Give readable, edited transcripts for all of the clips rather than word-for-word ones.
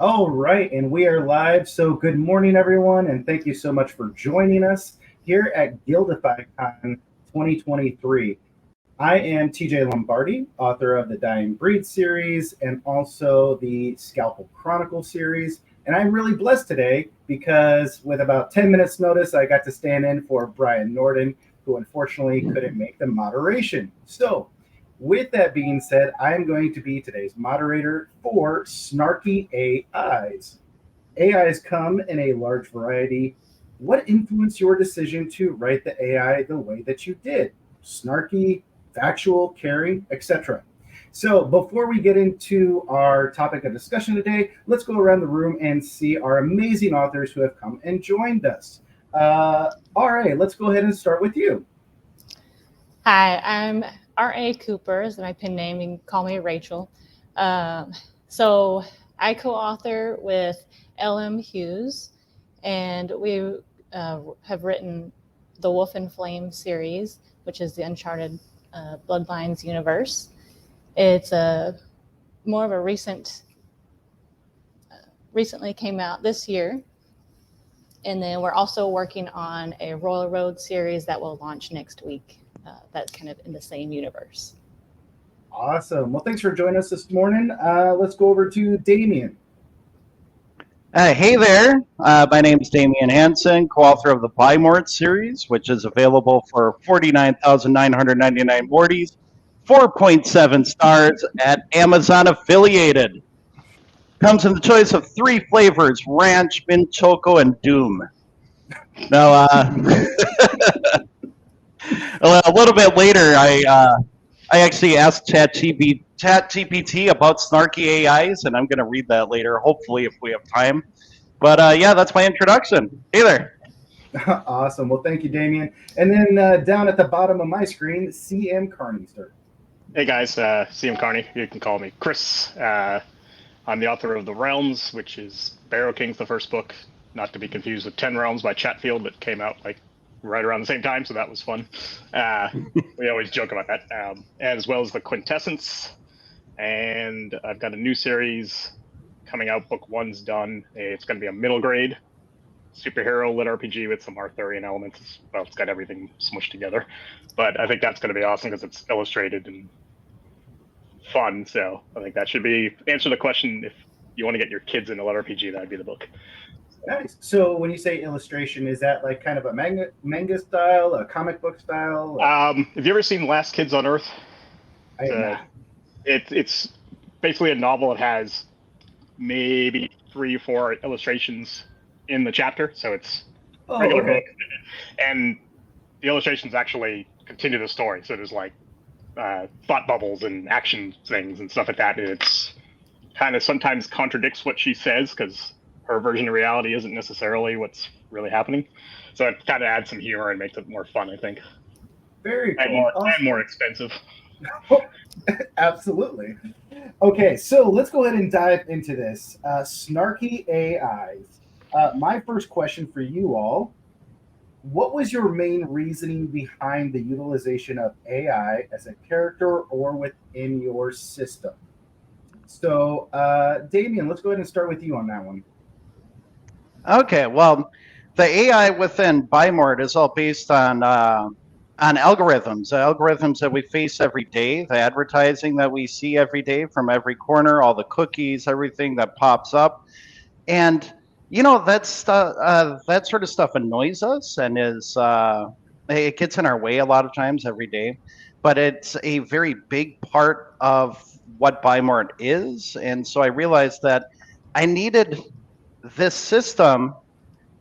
All right, and we are live. So, good morning, everyone, and thank you so much for joining us here at GuildifyCon 2023. I am TJ Lombardi, author of the Dying Breed series and also the Scalpel Chronicle series. And I'm really blessed today because, with about 10 minutes' notice, I got to stand in for Brian Norden, who unfortunately couldn't make the moderation. So, with that being said, I am going to be today's moderator for Snarky AIs. AIs come in a large variety. What influenced your decision to write the AI the way that you did? Snarky, factual, caring, etc. So, before we get into our topic of discussion today, let's go around the room and see our amazing authors who have come and joined us. All right, let's go ahead and start with you. Hi, I'm R.A. Cooper is my pen name. You can call me Rachel. So I co-author with L.M. Hughes, and we have written the Wolf and Flame series, which is the Uncharted Bloodlines universe. It's more of a recently came out this year. And then we're also working on a Royal Road series that will launch next week. That's kind of in the same universe. Awesome. Well, thanks for joining us this morning. Let's go over to Damien. Hey there. My name is Damian Hansen, co-author of the Bymort series, which is available for 49,999 Mortys, 4.7 stars at Amazon affiliated. Comes in the choice of 3 flavors: ranch, mint choco, and doom. Now, a little bit later, I actually asked ChatGPT about snarky AIs, and I'm going to read that later, hopefully, if we have time. But yeah, that's my introduction. Hey there. Awesome. Well, thank you, Damien. And then down at the bottom of my screen, CM Carnister. Hey guys, CM Carney. You can call me Chris. I'm the author of The Realms, which is Barrow King's the first book, not to be confused with 10 Realms by Chatfield, that came out like right around the same time, so that was fun. We always joke about that. As well as The Quintessence, and I've got a new series coming out. Book 1's done. It's going to be a middle grade superhero lit RPG with some Arthurian elements. Well, it's got everything smushed together, but I think that's going to be awesome because it's illustrated and fun. So I think that should be answer the question. If you want to get your kids into lit RPG, that'd be the book. Nice. So when you say illustration, is that like kind of a manga style, a comic book style? Have you ever seen Last Kids on Earth? I have not. It's basically a novel. It has maybe 3 or 4 illustrations in the chapter, so it's a regular book, and the illustrations actually continue the story. So there's like thought bubbles and action things and stuff like that. And it's kind of sometimes contradicts what she says because her version of reality isn't necessarily what's really happening. So it kind of adds some humor and makes it more fun, I think. Very cool. And more expensive. Absolutely. Okay, so let's go ahead and dive into this. Snarky AIs. My first question for you all: what was your main reasoning behind the utilization of AI as a character or within your system? So, Damien, let's go ahead and start with you on that one. Okay, well, the AI within Bymort is all based on algorithms, the algorithms that we face every day, the advertising that we see every day from every corner, all the cookies, everything that pops up. And you know, that sort of stuff annoys us and it gets in our way a lot of times every day. But it's a very big part of what Bymort is. And so I realized that I needed this system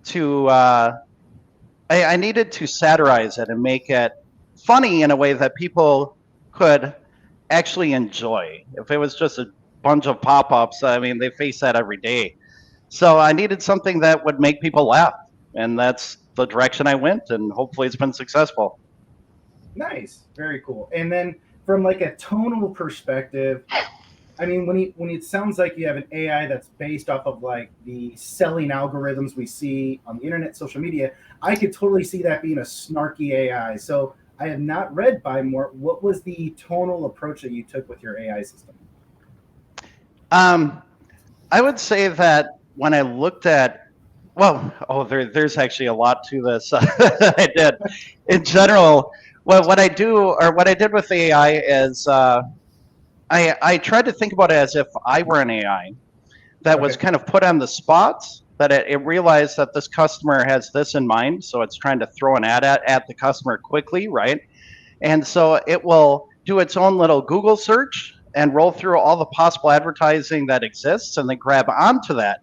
to, I needed to satirize it and make it funny in a way that people could actually enjoy. If it was just a bunch of pop-ups, I mean, they face that every day. So I needed something that would make people laugh, and that's the direction I went, and hopefully it's been successful. Nice, very cool. And then from like a tonal perspective, I mean, when it sounds like you have an AI that's based off of like the selling algorithms we see on the internet, social media, I could totally see that being a snarky AI. So I have not read Bymort. What was the tonal approach that you took with your AI system? I would say that when I looked at, there's actually a lot to this that I did. In general, what I do or what I did with AI is I tried to think about it as if I were an AI that was Okay. kind of put on the spot, that it realized that this customer has this in mind, so it's trying to throw an ad at the customer quickly, right? And so it will do its own little Google search and roll through all the possible advertising that exists and then grab onto that.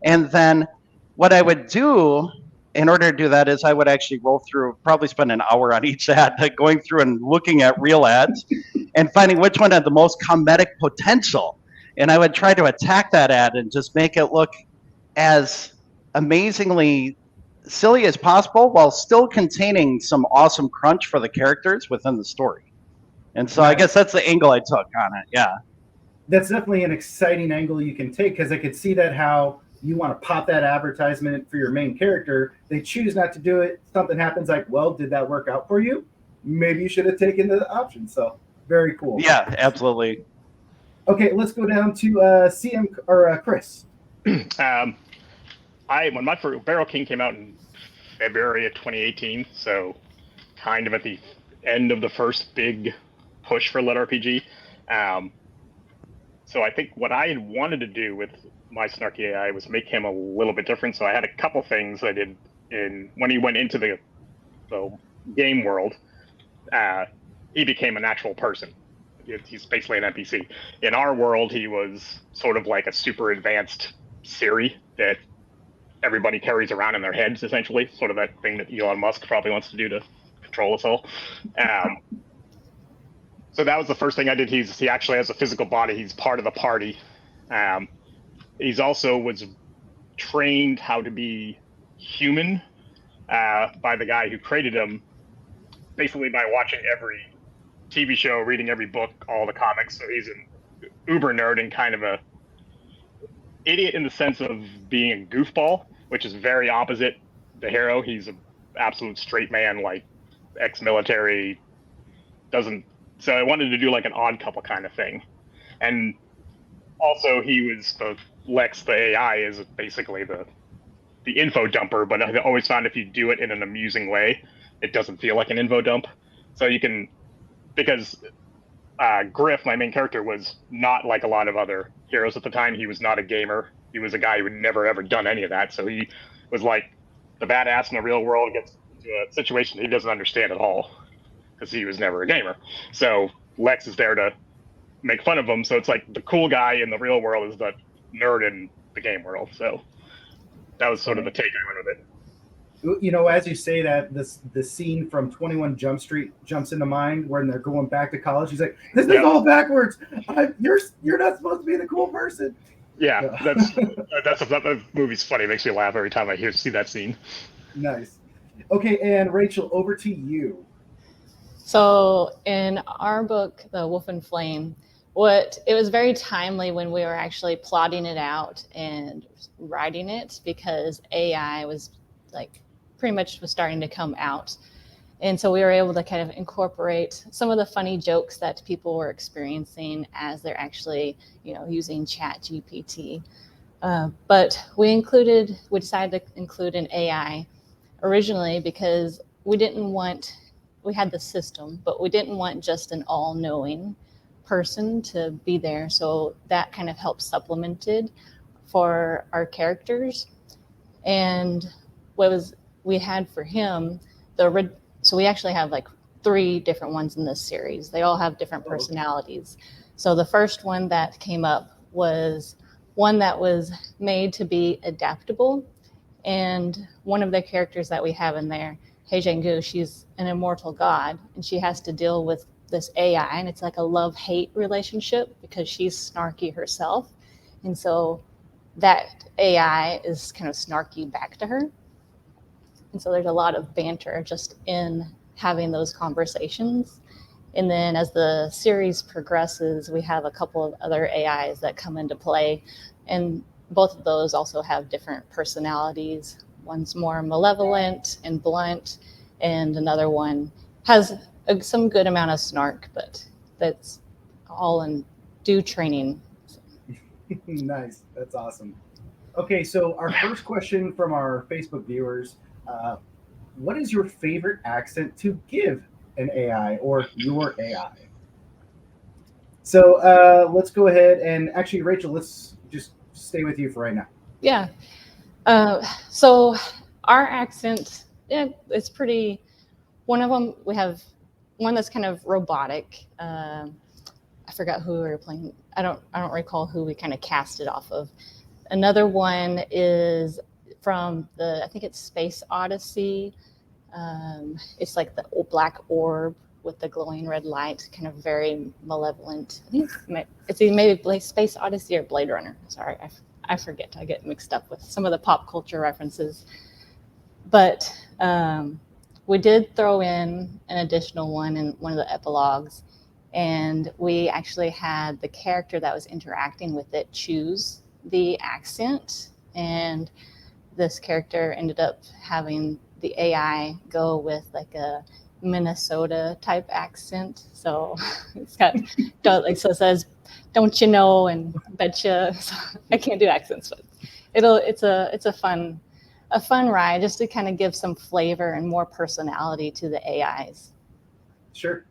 And then what I would do in order to do that is I would actually roll through, probably spend an hour on each ad, like going through and looking at real ads and finding which one had the most comedic potential. And I would try to attack that ad and just make it look as amazingly silly as possible while still containing some awesome crunch for the characters within the story. And so I guess that's the angle I took on it. Yeah. That's definitely an exciting angle you can take, because I could see that how you want to pop that advertisement for your main character. They choose not to do it. Something happens like, well, did that work out for you? Maybe you should have taken the option. So very cool. Yeah, absolutely. Okay, let's go down to CM or Chris. When my first Barrel King came out in February of 2018, so kind of at the end of the first big push for Lit RPG. So I think what I had wanted to do with my Snarky AI was make him a little bit different. So I had a couple things I did when he went into the game world. He became an actual person. He's basically an NPC. In our world, he was sort of like a super advanced Siri that everybody carries around in their heads, essentially. Sort of that thing that Elon Musk probably wants to do to control us all. So that was the first thing I did. He actually has a physical body. He's part of the party. He's also was trained how to be human by the guy who created him, basically by watching every TV show, reading every book, all the comics. So he's an uber nerd and kind of a idiot in the sense of being a goofball, which is very opposite the hero. He's an absolute straight man, like ex-military, doesn't. So I wanted to do like an Odd Couple kind of thing. And also he was Lex, the AI, is basically the info dumper, but I always found if you do it in an amusing way, it doesn't feel like an info dump. So you can, because Griff, my main character, was not like a lot of other heroes at the time. He was not a gamer. He was a guy who had never ever done any of that. So he was like the badass in the real world, gets into a situation he doesn't understand at all because he was never a gamer. So Lex is there to make fun of him. So it's like the cool guy in the real world is the nerd in the game world. So that was sort of the take I went with it. You know, as you say that, the scene from 21 Jump Street jumps into mind when they're going back to college. He's like, "This is all backwards. You're not supposed to be the cool person." Yeah, that movie's funny. It makes me laugh every time I see that scene. Nice. Okay, and Rachel, over to you. So in our book, The Wolf and Flame, it was very timely when we were actually plotting it out and writing it, because AI was like pretty much was starting to come out. And so we were able to kind of incorporate some of the funny jokes that people were experiencing as they're actually, using Chat GPT. But we decided to include an AI originally because we had the system, but we didn't want just an all-knowing person to be there. So that kind of helped supplemented for our characters. And we had for him, so we actually have like 3 different ones in this series. They all have different personalities. So the first one that came up was one that was made to be adaptable. And one of the characters that we have in there, Hei Zhengu, she's an immortal god, and she has to deal with this AI, and it's like a love-hate relationship because she's snarky herself. And so that AI is kind of snarky back to her. And so there's a lot of banter just in having those conversations. And then as the series progresses, we have a couple of other AIs that come into play. And both of those also have different personalities. One's more malevolent and blunt, and another one has some good amount of snark, but that's all in due training. Nice. That's awesome. Okay, so our first question from our Facebook viewers: what is your favorite accent to give an AI or your AI? So let's go ahead and actually, Rachel, let's just stay with you for right now. Yeah. So our accent, yeah, it's pretty. One of them, we have one that's kind of robotic. I forgot who we were playing. I don't recall who we kind of cast it off of. Another one is from I think it's Space Odyssey. It's like the black orb with the glowing red light, kind of very malevolent. I think it's maybe Space Odyssey or Blade Runner. Sorry, I forget. I get mixed up with some of the pop culture references. But we did throw in an additional one in one of the epilogues, and we actually had the character that was interacting with it choose the accent, and this character ended up having the AI go with like a Minnesota type accent. So it's got like, so it says, "Don't you know?" and "betcha." So I can't do accents, but it's a fun ride just to kind of give some flavor and more personality to the AIs. Sure.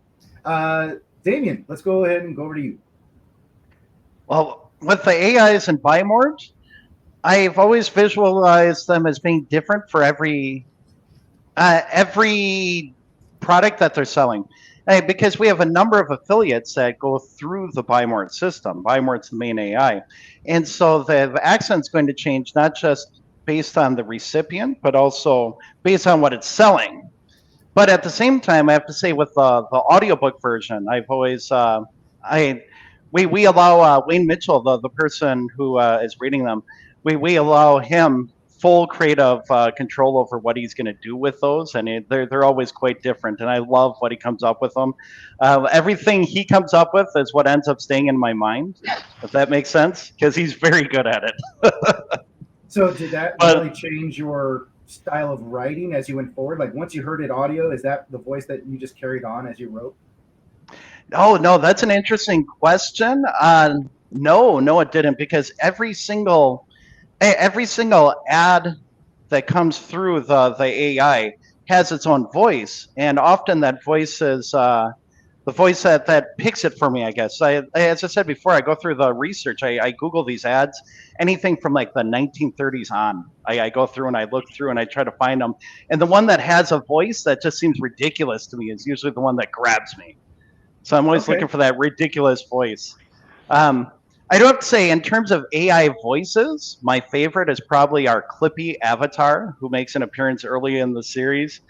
Damien, let's go ahead and go over to you. Well, with the AIs and bimorphs, I've always visualized them as being different for every product that they're selling. Because we have a number of affiliates that go through the Bimort system. Bimort's the main AI. And so the accent's going to change not just based on the recipient, but also based on what it's selling. But at the same time, I have to say with the audiobook version, I've always, we allow Wayne Mitchell, the person who is reading them, we allow him full creative control over what he's going to do with those, and they're always quite different. And I love what he comes up with them. Everything he comes up with is what ends up staying in my mind, if that makes sense, because he's very good at it. So did that But really change your style of writing as you went forward? Like once you heard it audio, is that the voice that you just carried on as you wrote? oh no, that's an interesting question. No, it didn't, because every single ad that comes through the AI has its own voice, and often that voice is the voice that picks it for me. I guess as I said before, I go through the research. I Google these ads, anything from like the 1930s on. I go through and I look through and I try to find them, and the one that has a voice that just seems ridiculous to me is usually the one that grabs me. So I'm always Okay. looking for that ridiculous voice. Um, I do have to say, in terms of AI voices, my favorite is probably our Clippy avatar, who makes an appearance early in the series,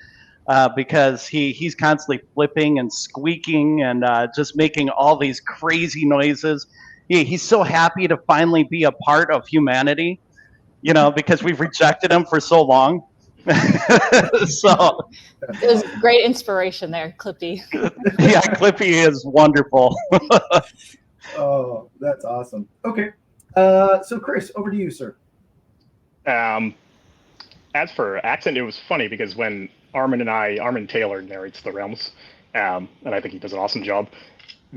because he's constantly flipping and squeaking and just making all these crazy noises. He's so happy to finally be a part of humanity, because we've rejected him for so long. So It was great inspiration there, Clippy. yeah, Clippy is wonderful. Oh, that's awesome. Okay. So Chris, over to you, sir. As for accent, it was funny because when Armin Taylor narrates the realms, and I think he does an awesome job.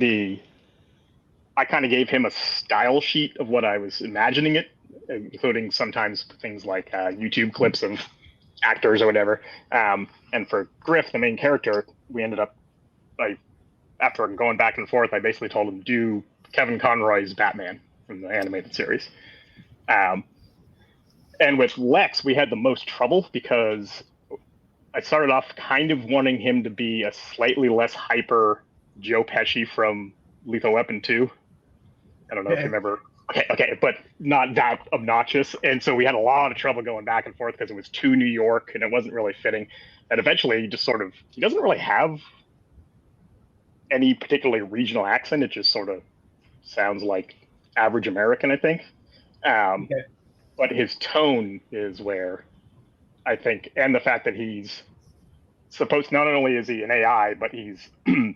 I kind of gave him a style sheet of what I was imagining it, including sometimes things like YouTube clips of actors or whatever. And for Griff, the main character, we ended up, after going back and forth, I basically told him do Kevin Conroy's Batman from the animated series. And with Lex, we had the most trouble because I started off kind of wanting him to be a slightly less hyper Joe Pesci from Lethal Weapon 2. I don't know if you remember. Okay, but not that obnoxious. And so we had a lot of trouble going back and forth because it was too New York and it wasn't really fitting. And eventually he doesn't really have any particularly regional accent. It just sort of sounds like average American, I think. Okay. But his tone is where I think, and the fact that he's supposed, not only is he an AI, but he's an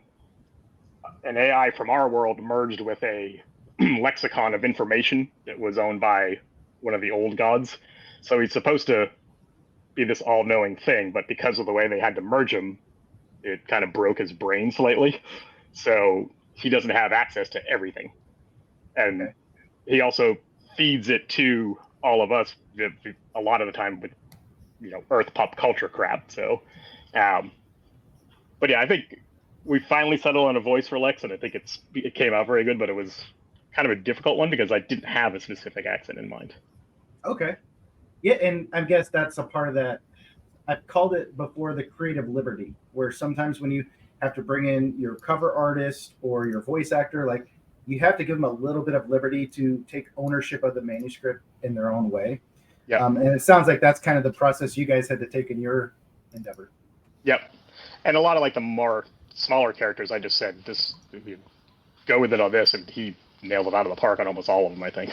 AI from our world merged with a lexicon of information that was owned by one of the old gods. So he's supposed to be this all-knowing thing, but because of the way they had to merge him, it kind of broke his brain slightly. So he doesn't have access to everything. And he also feeds it to all of us a lot of the time with, Earth pop culture crap. So, but yeah, I think we finally settled on a voice for Lex, and I think it came out very good. But it was kind of a difficult one because I didn't have a specific accent in mind. Okay. Yeah, and I guess that's a part of that. I've called it before the creative liberty, where sometimes when you have to bring in your cover artist or your voice actor, like you have to give them a little bit of liberty to take ownership of the manuscript in their own way. Yeah. And it sounds like that's kind of the process you guys had to take in your endeavor. Yep. And a lot of like the more smaller characters, I just said, go with it on this, and he nailed it out of the park on almost all of them, I think.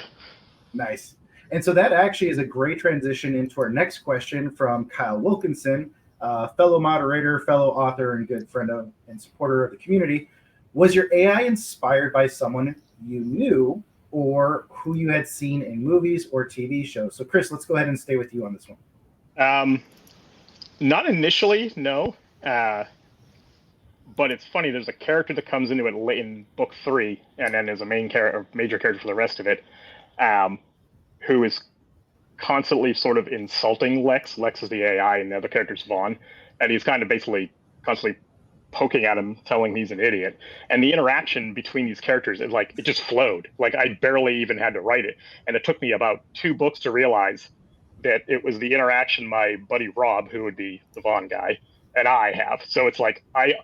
Nice. And so that actually is a great transition into our next question from Kyle Wilkinson, fellow moderator, fellow author, and good friend of and supporter of the community. Was your AI inspired by someone you knew or who you had seen in movies or TV shows? So, Chris, let's go ahead and stay with you on this one. Not initially, no. But it's funny. There's a character that comes into it late in book 3, and then there's a major character for the rest of it, who is constantly sort of insulting Lex. Lex is the AI, and the other character's Vaughn, and he's kind of basically constantly poking at him, telling he's an idiot. And the interaction between these characters is like, it just flowed. Like, I barely even had to write it, and it took me about 2 books to realize that it was the interaction my buddy Rob, who would be the Vaughn guy, and I have. So it's like I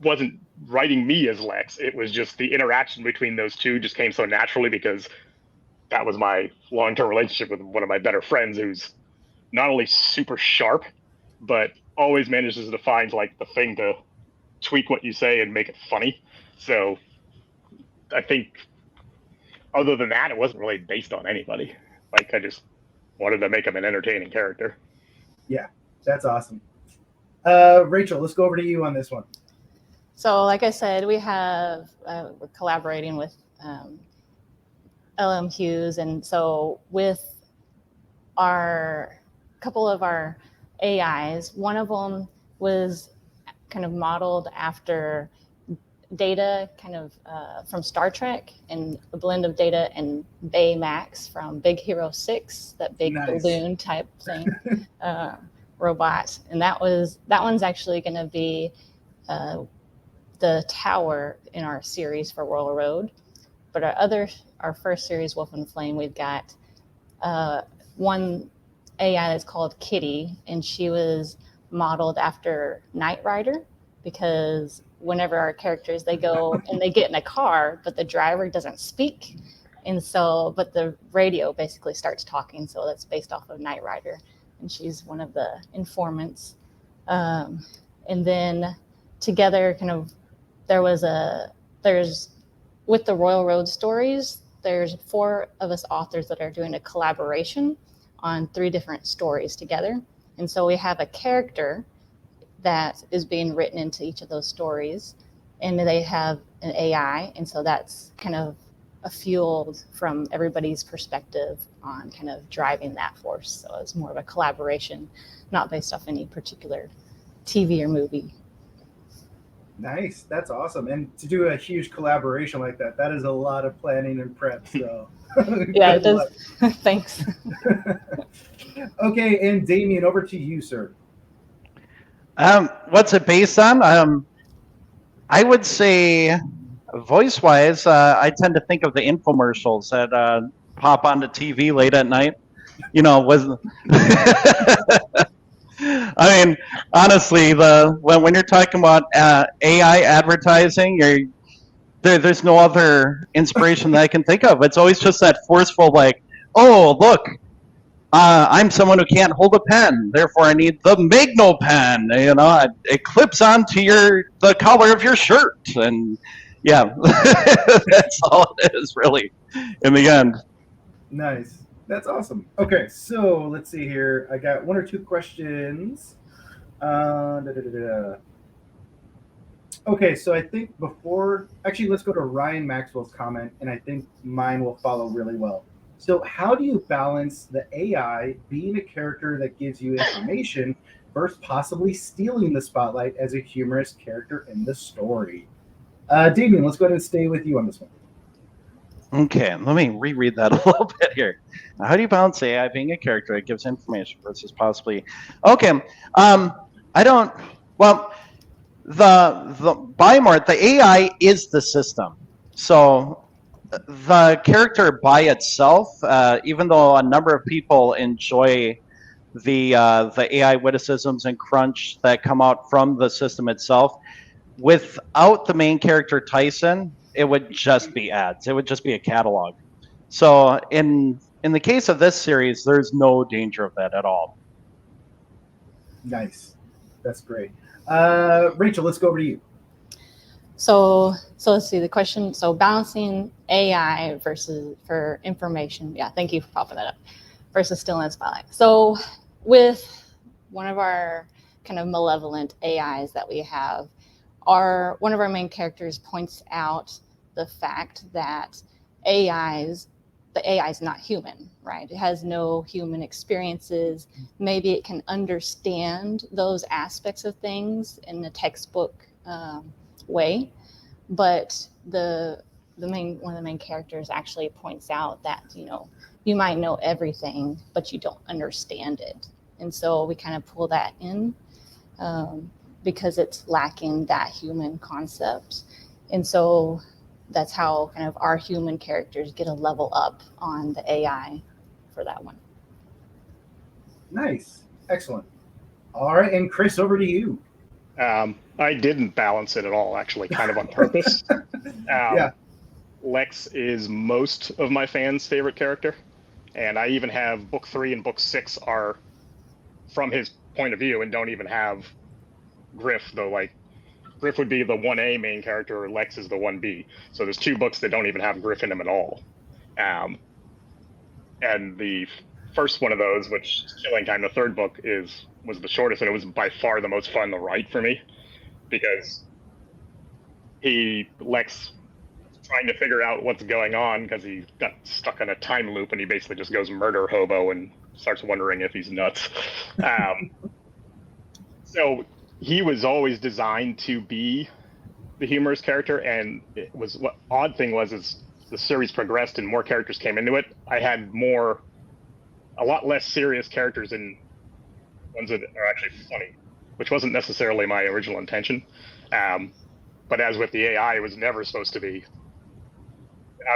wasn't writing me as Lex. It was just the interaction between those two just came so naturally because that was my long-term relationship with one of my better friends, who's not only super sharp, but always manages to find like the thing to tweak what you say and make it funny. So I think other than that, it wasn't really based on anybody. Like, I just wanted to make him an entertaining character. Yeah, that's awesome. Rachel, let's go over to you on this one. So, like I said, we're collaborating with LM Hughes, and so with our couple of our AIs, one of them was kind of modeled after Data, kind of from Star Trek, and a blend of Data and Baymax from Big Hero 6, that big balloon type thing, robot. And that one's actually going to be the tower in our series for Royal Road. But our first series, Wolf and Flame, we've got one AI that's called Kitty, and she was modeled after Knight Rider, because whenever our characters, they go and they get in a car, but the driver doesn't speak. And so, but the radio basically starts talking. So that's based off of Knight Rider. And she's one of the informants. And then together, kind of, with the Royal Road stories, there's 4 of us authors that are doing a collaboration on 3 different stories together. And so we have a character that is being written into each of those stories, and they have an AI. And so that's kind of a fueled from everybody's perspective on kind of driving that force. So it's more of a collaboration, not based off any particular TV or movie. Nice. That's awesome. And to do a huge collaboration like that is a lot of planning and prep. So yeah, it does. Thanks. Okay. And Damien, over to you, sir. What's it based on? I would say voice-wise, I tend to think of the infomercials that pop onto TV late at night. I mean, honestly, when you're talking about AI advertising, there's no other inspiration that I can think of. It's always just that forceful, like, oh, look, I'm someone who can't hold a pen, therefore I need the Magno pen. It clips onto the collar of your shirt, and yeah, that's all it is, really, in the end. Nice. That's awesome. Okay, so let's see here. I got 1 or 2 questions. Okay, so I think let's go to Ryan Maxwell's comment, and I think mine will follow really well. So how do you balance the AI being a character that gives you information versus possibly stealing the spotlight as a humorous character in the story? Damien, let's go ahead and stay with you on this one. Okay, let me reread that a little bit here. How do you balance AI being a character that gives information versus possibly? Okay, I don't. Well, the Bimort, the AI is the system. So the character by itself, even though a number of people enjoy the AI witticisms and crunch that come out from the system itself, without the main character Tyson, it would just be ads. It would just be a catalog. So in the case of this series, there's no danger of that at all. Nice. That's great. Rachel, let's go over to you. So let's see the question. So balancing AI versus for information. Yeah, thank you for popping that up. Versus still in the spotlight. So with one of our kind of malevolent AIs that we have, one of our main characters points out the fact that the AI is not human, right? It has no human experiences. Maybe it can understand those aspects of things in a textbook way, but one of the main characters actually points out that you might know everything, but you don't understand it, and so we kind of pull that in because it's lacking that human concept, and so that's how kind of our human characters get a level up on the AI for that one. Nice. Excellent. All right, and Chris, over to you. I didn't balance it at all, actually, kind of on purpose. Yeah. Lex is most of my fans' favorite character, and I even have book 3 and book 6 are from his point of view and don't even have Griff, though. Like, Griff would be the 1A main character, Lex is the 1B. So there's 2 books that don't even have Griff in them at all. And the first one of those, which is Killing Time, the third book, was the shortest, and it was by far the most fun to write for me, because Lex trying to figure out what's going on because he got stuck in a time loop, and he basically just goes murder hobo and starts wondering if he's nuts. So he was always designed to be the humorous character, and what odd thing was, as the series progressed and more characters came into it, I had a lot less serious characters and ones that are actually funny, which wasn't necessarily my original intention. But as with the AI, it was never supposed to be.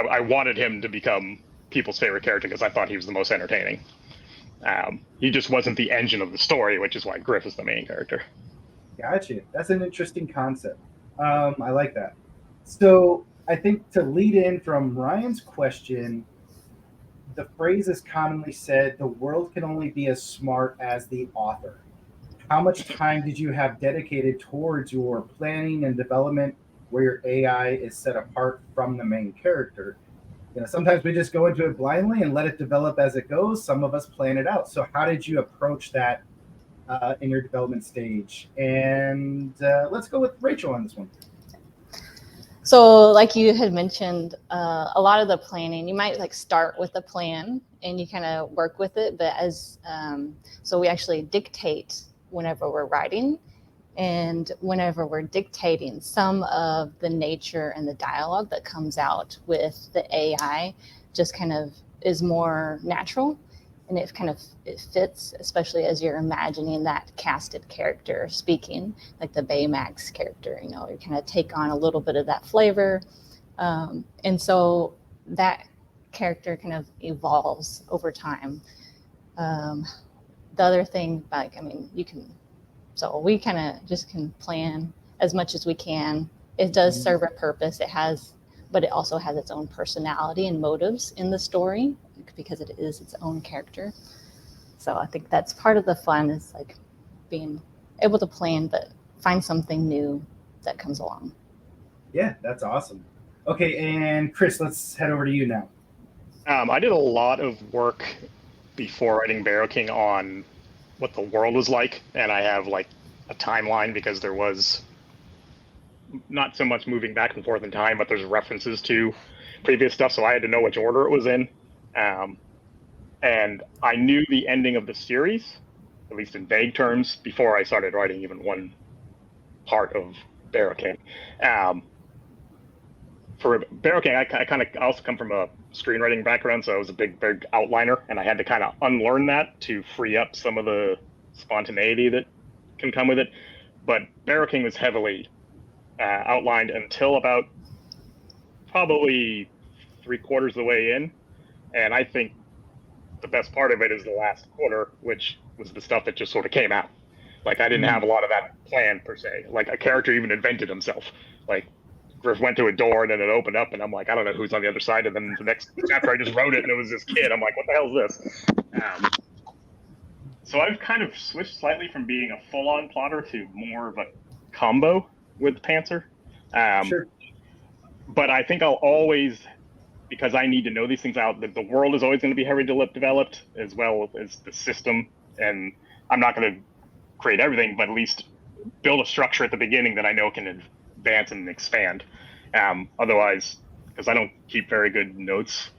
I wanted him to become people's favorite character because I thought he was the most entertaining. He just wasn't the engine of the story, which is why Griff is the main character. Gotcha. That's an interesting concept. I like that. So I think to lead in from Ryan's question, the phrase is commonly said, the world can only be as smart as the author. How much time did you have dedicated towards your planning and development where your AI is set apart from the main character? Sometimes we just go into it blindly and let it develop as it goes. Some of us plan it out. So how did you approach that in your development stage? And let's go with Rachel on this one. So like you had mentioned, a lot of the planning, you might start with a plan and you kind of work with it, but so we actually dictate whenever we're writing, and whenever we're dictating, some of the nature and the dialogue that comes out with the AI just kind of is more natural, and it fits, especially as you're imagining that casted character speaking, like the Baymax character. You kind of take on a little bit of that flavor, and so that character kind of evolves over time. The other thing, so we kind of just can plan as much as we can. It does serve a purpose. But it also has its own personality and motives in the story because it is its own character. So I think that's part of the fun, is being able to plan, but find something new that comes along. Yeah, that's awesome. Okay, and Chris, let's head over to you now. I did a lot of work before writing Barrow King on what the world was like, and I have a timeline because there was not so much moving back and forth in time, but there's references to previous stuff, so I had to know which order it was in. And I knew the ending of the series, at least in vague terms, before I started writing even one part of Barrow King. for Barrel King, I also come from a screenwriting background, so I was a big outliner, and I had to kind of unlearn that to free up some of the spontaneity that can come with it. But Barrel King was heavily outlined until about probably 3/4 of the way in, and I think the best part of it is the last quarter, which was the stuff that just sort of came out. Like, I didn't have a lot of that planned per se. Like, a character even invented himself. Like, Griff went to a door and then it opened up, and I'm like, I don't know who's on the other side. And then the next chapter, I just wrote it, and it was this kid. I'm like, what the hell is this? So I've kind of switched slightly from being a full-on plotter to more of a combo with Panther. Sure. But I think I'll always, because I need to know these things out, the world is always going to be heavily developed, as well as the system. And I'm not going to create everything, but at least build a structure at the beginning that I know can advance and expand. Otherwise, because I don't keep very good notes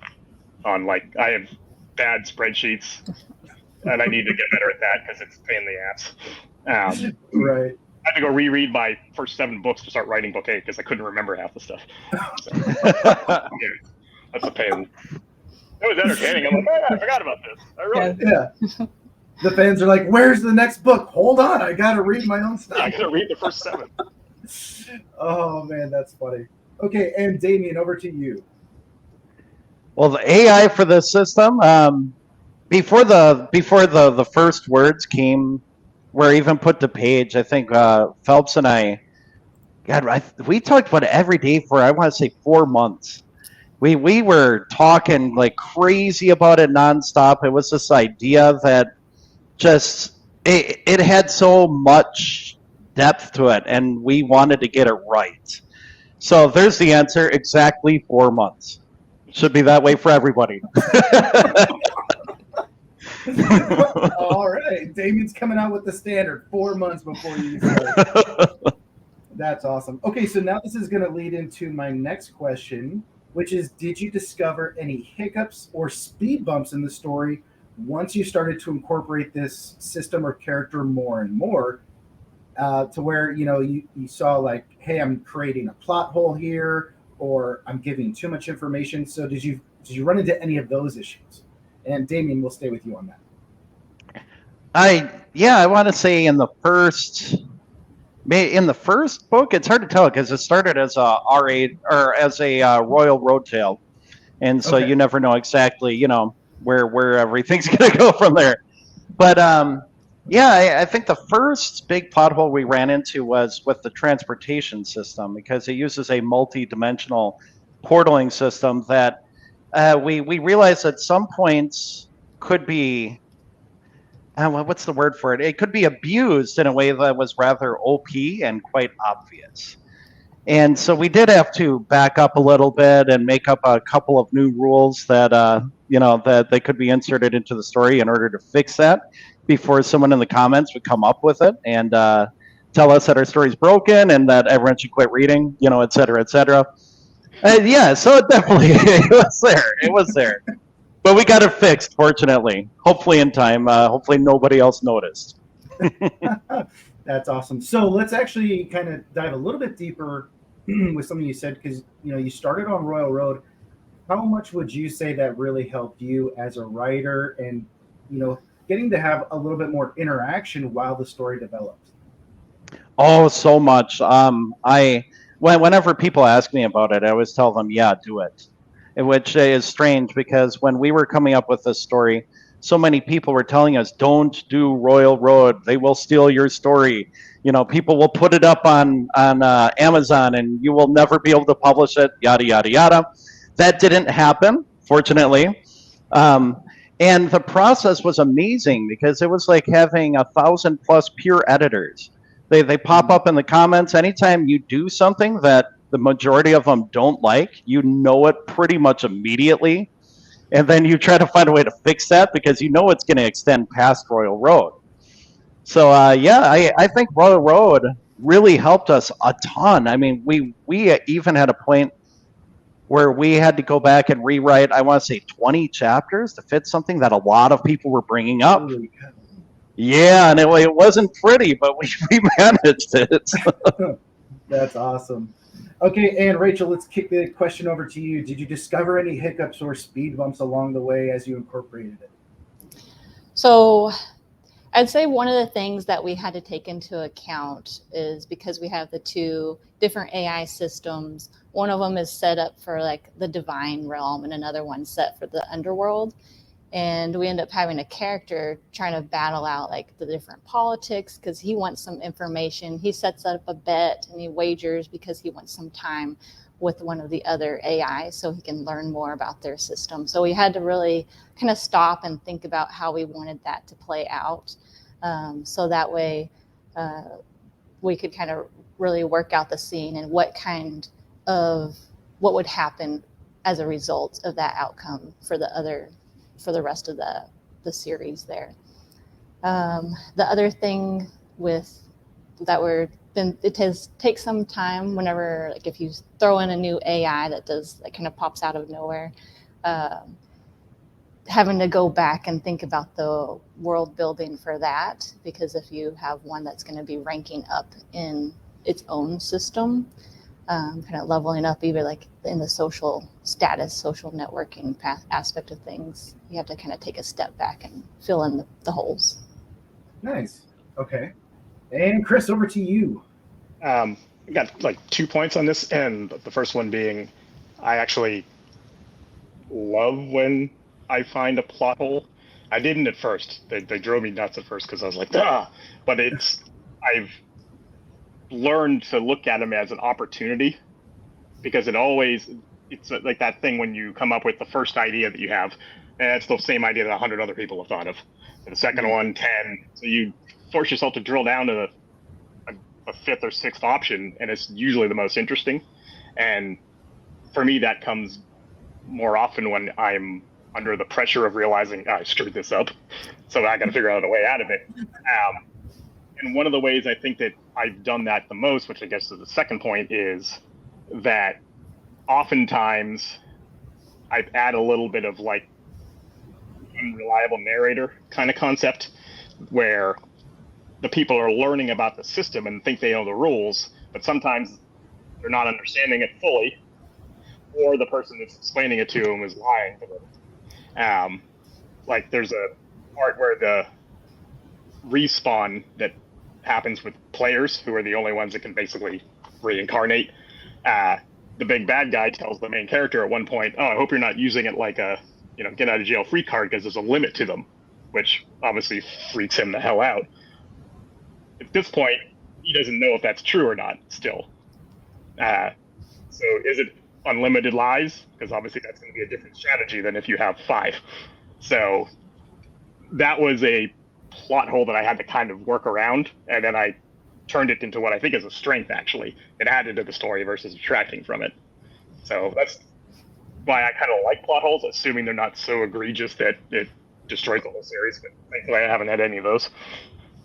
on, like, I have bad spreadsheets, and I need to get better at that because it's a pain in the ass. Right. I had to go reread my first 7 books to start writing book 8 because I couldn't remember half the stuff. So, yeah, that's a pain. It was entertaining. I'm like, oh, I forgot about this. I wrote it. Yeah. The fans are like, where's the next book? Hold on, I got to read my own stuff. Yeah, I got to read the first 7. Oh, man, that's funny. Okay, and Damien, over to you. Well, the AI for this system, before the first words were even put to page, I think Phelps and I, we talked about it every day for, I want to say, 4 months. We were talking like crazy about it nonstop. It was this idea that just it had so much depth to it, and we wanted to get it right. So there's the answer: exactly 4 months. Should be that way for everybody. All right, Damien's coming out with the standard 4 months before you start. That's awesome. Okay, so now this is going to lead into my next question, which is, did you discover any hiccups or speed bumps in the story once you started to incorporate this system or character more and more, to where, you saw like, hey, I'm creating a plot hole here, or I'm giving too much information? So did you run into any of those issues? And Damien, we'll stay with you on that. I want to say in the first book, it's hard to tell because it started as a R8 or as a Royal Road tale, and so you never know exactly, where everything's going to go from there. But I think the first big plot hole we ran into was with the transportation system, because it uses a multi-dimensional portaling system that we realized at some points could be, what's the word for it? It could be abused in a way that was rather OP and quite obvious. And so we did have to back up a little bit and make up a couple of new rules that, that they could be inserted into the story in order to fix that before someone in the comments would come up with it and tell us that our story's broken and that everyone should quit reading, et cetera, et cetera. So it definitely, it was there. But we got it fixed, fortunately. Hopefully in time. Hopefully nobody else noticed. That's awesome. So let's actually kind of dive a little bit deeper with something you said, because you started on Royal Road. How much would you say that really helped you as a writer, and getting to have a little bit more interaction while the story developed? Oh, so much. Whenever people ask me about it, I always tell them, yeah, do it. Which is strange, because when we were coming up with this story, so many people were telling us, don't do Royal Road. They will steal your story. People will put it up on Amazon and you will never be able to publish it, yada, yada, yada. That didn't happen, fortunately. And the process was amazing, because it was like having 1,000+ peer editors. They pop up in the comments. Anytime you do something that the majority of them don't like, it pretty much immediately. And then you try to find a way to fix that, because it's going to extend past Royal Road. So, I think Royal Road really helped us a ton. I mean, we even had a point where we had to go back and rewrite, I want to say 20 chapters to fit something that a lot of people were bringing up. Yeah, and it wasn't pretty, but we managed it. That's awesome. Okay, and Rachel, let's kick the question over to you. Did you discover any hiccups or speed bumps along the way as you incorporated it? So I'd say one of the things that we had to take into account is because we have the two different AI systems. One of them is set up for like the divine realm and another one set for the underworld. And we end up having a character trying to battle out like the different politics because he wants some information. He sets up a bet and he wagers because he wants some time with one of the other AI so he can learn more about their system. So we had to really kind of stop and think about how we wanted that to play out. So that way we could kind of really work out the scene and what would happen as a result of that outcome for the rest of the series there. The other thing it takes some time whenever, like if you throw in a new AI that kind of pops out of nowhere, having to go back and think about the world building for that, because if you have one that's going to be ranking up in its own system, kind of leveling up either like in the social status, social networking aspect of things, you have to kind of take a step back and fill in the holes. Nice. Okay. And Chris, over to you. I got like 2 points on this, and the first one being I actually love when I find a plot hole. I didn't at first. They drove me nuts at first because I was like, ah. But I've learned to look at them as an opportunity, because it's like that thing when you come up with the first idea that you have, and it's the same idea that 100 other people have thought of. And the second one, 10. So you force yourself to drill down to a fifth or sixth option, and it's usually the most interesting. And for me, that comes more often when I'm under the pressure of realizing I screwed this up, so I got to figure out a way out of it. And one of the ways I think that I've done that the most, which I guess is the second point, is that oftentimes I add a little bit of like unreliable narrator kind of concept, where the people are learning about the system and think they know the rules, but sometimes they're not understanding it fully, or the person that's explaining it to them is lying to them. Like there's a part where the respawn that happens with players, who are the only ones that can basically reincarnate. The big bad guy tells the main character at one point, "Oh, I hope you're not using it like a get out of jail free card, because there's a limit to them," which obviously freaks him the hell out. At this point, he doesn't know if that's true or not still. So is it unlimited lies? Because obviously that's going to be a different strategy than if you have 5. So that was a plot hole that I had to kind of work around, and then I turned it into what I think is a strength, actually. It added to the story versus detracting from it. So that's why I kind of like plot holes, assuming they're not so egregious that it destroys the whole series. But thankfully I haven't had any of those.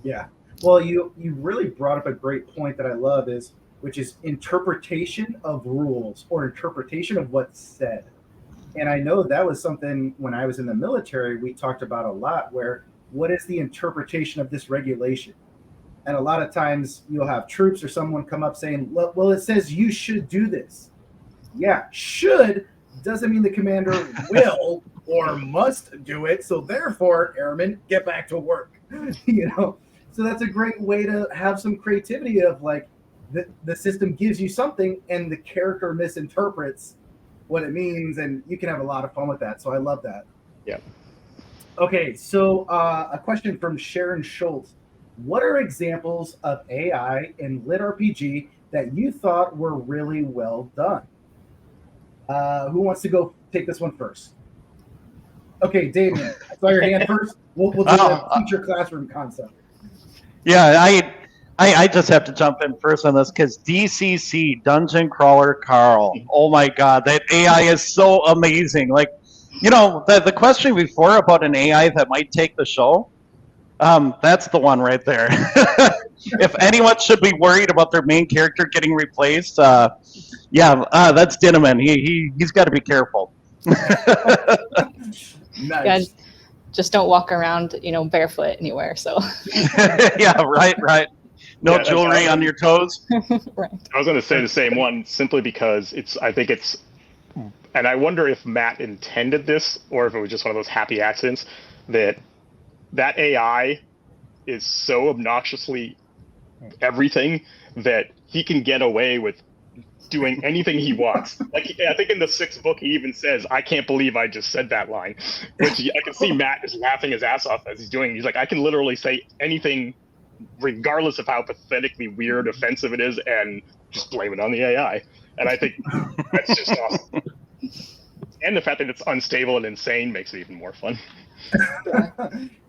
Yeah. Well, you really brought up a great point that I love, which is interpretation of rules or interpretation of what's said. And I know that was something when I was in the military we talked about a lot, where what is the interpretation of this regulation? And a lot of times you'll have troops or someone come up saying, well, it says you should do this. Yeah, should doesn't mean the commander will or must do it. So therefore, airmen, get back to work. So that's a great way to have some creativity of like the system gives you something and the character misinterprets what it means, and you can have a lot of fun with that. So I love that. Yeah. Okay, so a question from Sharon Schultz. What are examples of AI in Lit RPG that you thought were really well done? Who wants to go take this one first? Okay, Damien, I saw your hand first. We'll do the teacher classroom concept. Yeah, I just have to jump in first on this because DCC, Dungeon Crawler Carl. Oh my God, that AI is so amazing. Like, the question before about an AI that might take the show, that's the one right there. If anyone should be worried about their main character getting replaced, that's Dinnaman. He's got to be careful. Nice. Yeah, just don't walk around, barefoot anywhere. So. Yeah, right. No Yeah, jewelry on your toes. Right. I was going to say the same one simply because I think it's, and I wonder if Matt intended this or if it was just one of those happy accidents that AI is so obnoxiously everything that he can get away with doing anything he wants. Like, I think in the 6th book, he even says, "I can't believe I just said that line," which I can see Matt is laughing his ass off as he's doing. He's like, "I can literally say anything, regardless of how pathetically weird, offensive it is, and just blame it on the AI." And I think that's just awesome. And the fact that it's unstable and insane makes it even more fun.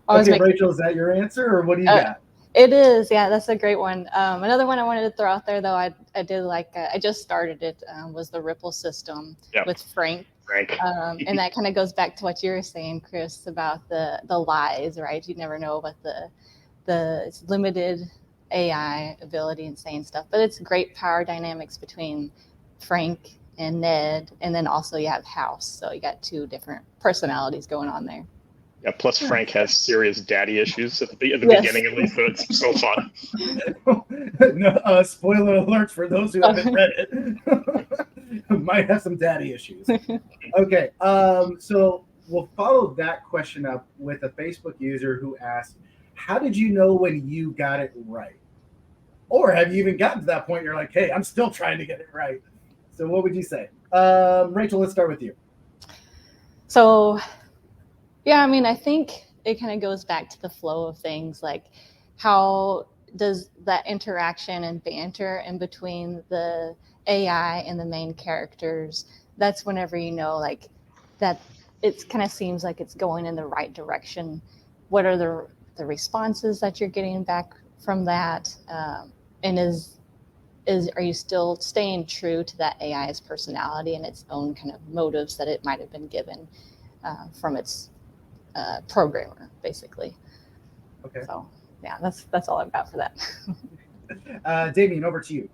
Okay, Rachel, is that your answer, or what do you got? It is, yeah, that's a great one. Another one I wanted to throw out there, though, I did like, I just started it, was the Ripple system with Frank. And that kind of goes back to what you were saying, Chris, about the lies, right? You never know what it's limited AI ability and saying stuff, but it's great power dynamics between Frank and Ned, and then also you have House, so you got 2 different personalities going on there. Yeah, plus Frank has serious daddy issues at the beginning, at least, so it's so fun. No, spoiler alert for those who haven't read it. Might have some daddy issues. Okay, so we'll follow that question up with a Facebook user who asked, how did you know when you got it right? Or have you even gotten to that point you're like, hey, I'm still trying to get it right? So what would you say? Rachel, let's start with you. So, yeah, I mean, I think it kind of goes back to the flow of things, like how does that interaction and banter in between the AI and the main characters, that's whenever you know, like, that it kind of seems like it's going in the right direction. What are the responses that you're getting back from that? And are you still staying true to that AI's personality and its own kind of motives that it might have been given from its programmer, basically? Okay. So yeah, that's all I've got for that. Damien, over to you.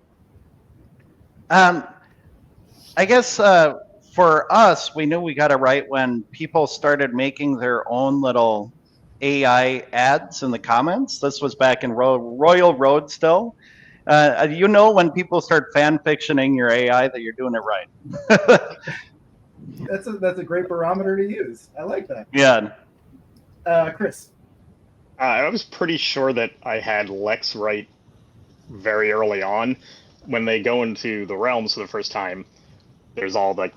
I guess for us, we knew we got it right when people started making their own little AI ads in the comments. This was back in Royal Road still. You know when people start fan fictioning your AI that you're doing it right. That's a great barometer to use. I like that. Yeah. Chris. I was pretty sure that I had Lex right very early on. When they go into the realms for the first time, there's all like,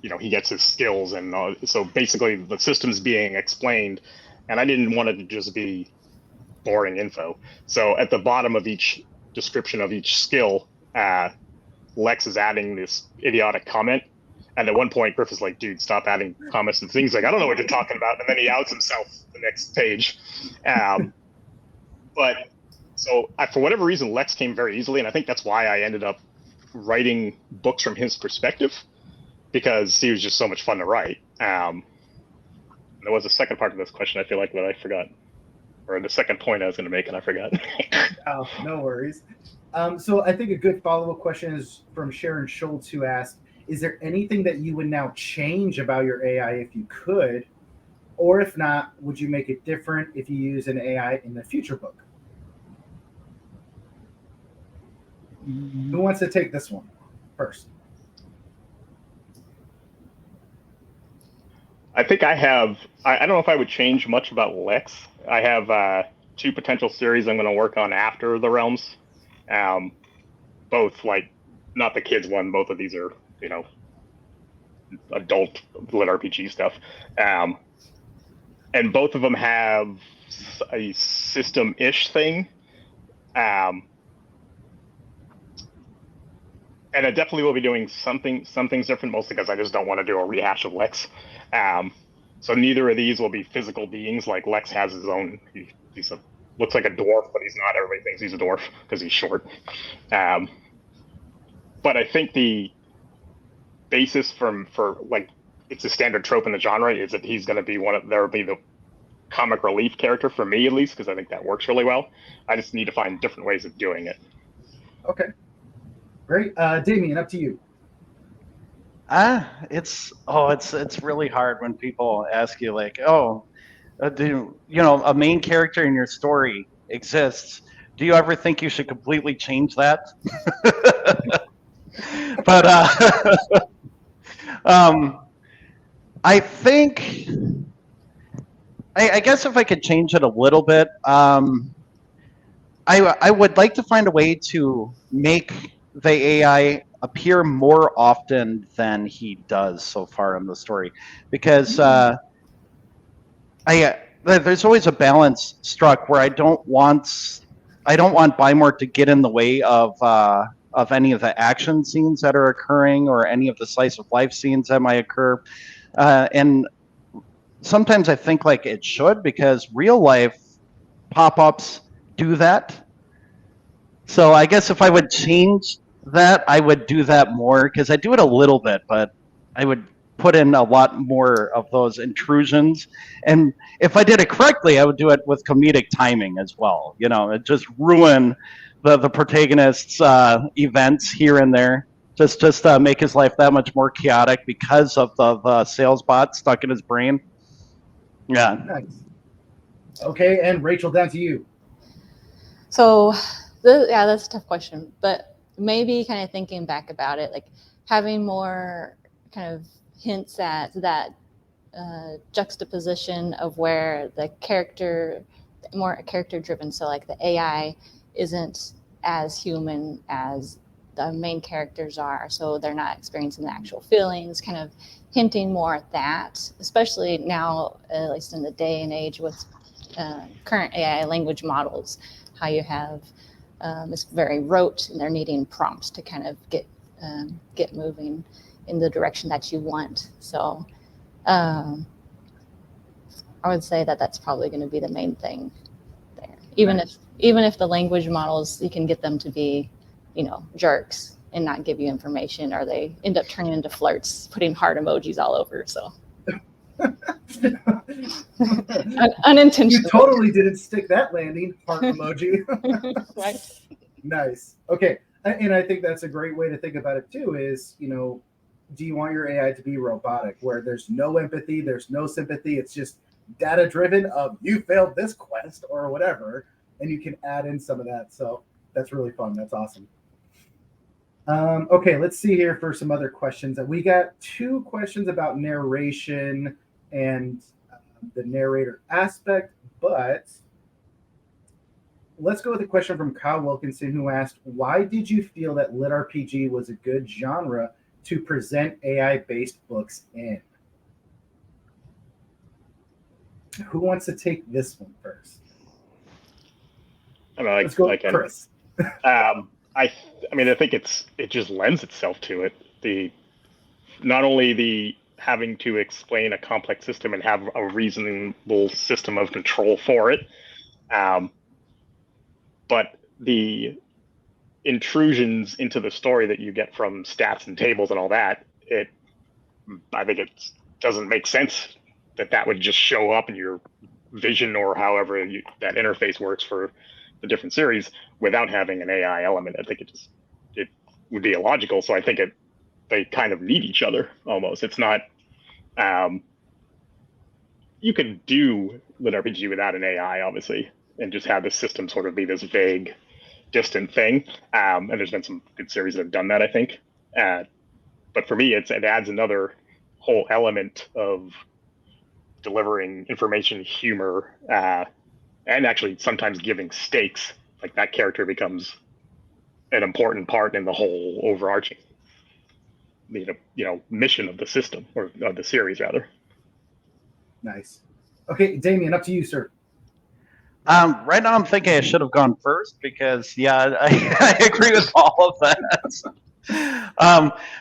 he gets his skills, and so basically the system's being explained, and I didn't want it to just be boring info. So at the bottom of each description of each skill, Lex is adding this idiotic comment. And at one point, Griff is like, dude, stop adding comments and things. Like, I don't know what you're talking about. And then he outs himself the next page. But so for whatever reason, Lex came very easily. And I think that's why I ended up writing books from his perspective, because he was just so much fun to write. There was a second part of this question, I feel like, that I forgot. Or the second point I was going to make, and I forgot. Oh, no worries. So I think a good follow-up question is from Sharon Schultz, who asked, is there anything that you would now change about your AI if you could? Or if not, would you make it different if you use an AI in the future book? Who wants to take this one first? I think I don't know if I would change much about Lex. I have 2 potential series I'm going to work on after the Realms. Both, like, not the kids one. Both of these are, adult lit RPG stuff. And both of them have a system-ish thing. And I definitely will be doing some things different, mostly because I just don't want to do a rehash of Lex. So neither of these will be physical beings. Like, Lex has his own. He's looks like a dwarf, but he's not. Everybody thinks he's a dwarf because he's short. But I think the basis for like, it's a standard trope in the genre, is that he's going to be there will be the comic relief character for me, at least, because I think that works really well. I just need to find different ways of doing it. Okay. Great. Damien, up to you. It's really hard when people ask you, like, a main character in your story exists, Do you ever think you should completely change that? But I think, I guess if I could change it a little bit, I would like to find a way to make the AI appear more often than he does so far in the story, because there's always a balance struck where I don't want Bymore to get in the way of any of the action scenes that are occurring or any of the slice of life scenes that might occur, and sometimes I think like it should, because real life pop-ups do that. So I guess if I would change that, I would do that more, because I do it a little bit, but I would put in a lot more of those intrusions. And if I did it correctly, I would do it with comedic timing as well. You know, it just ruin the protagonist's events here and there. Just make his life that much more chaotic because of the sales bot stuck in his brain. Yeah. Nice. Okay, and Rachel, down to you. So, yeah, that's a tough question. But maybe kind of thinking back about it, like having more kind of hints at that juxtaposition of where the character, more character driven. So like the AI isn't as human as the main characters are. So they're not experiencing the actual feelings, kind of hinting more at that, especially now, at least in the day and age with current AI language models, how you have it's very rote and they're needing prompts to kind of get moving in the direction that you want. So I would say that that's probably going to be the main thing there. Even if the language models, you can get them to be, you know, jerks and not give you information, or they end up turning into flirts, putting heart emojis all over. So unintentional. You totally didn't stick that landing, heart emoji. Right. Nice. Okay, and I think that's a great way to think about it too. Is, you know, do you want your AI to be robotic, where there's no empathy, there's no sympathy, it's just data driven of you failed this quest or whatever, and you can add in some of that. So that's really fun. That's awesome. Okay, let's see here for some other questions. We got 2 questions about narration and the narrator aspect, but let's go with a question from Kyle Wilkinson, who asked, why did you feel that Lit RPG was a good genre to present AI-based books in? Who wants to take this one first? I mean, let's go with Chris. I mean, I think it just lends itself to it. Not only the having to explain a complex system and have a reasonable system of control for it, but the intrusions into the story that you get from stats and tables and all that, I think it doesn't make sense that would just show up in your vision or however that interface works for the different series without having an AI element. I think it would be illogical. So I think they kind of need each other almost. It's not, you could do Lit RPG without an AI, obviously, and just have the system sort of be this vague, distant thing. And there's been some good series that have done that, I think. But for me, it adds another whole element of delivering information, humor, and actually sometimes giving stakes. Like that character becomes an important part in the whole overarching, mission of the system, or of the series rather. Nice. Okay, Damien, up to you, sir. Right now I'm thinking I should have gone first because, yeah, I agree with all of that.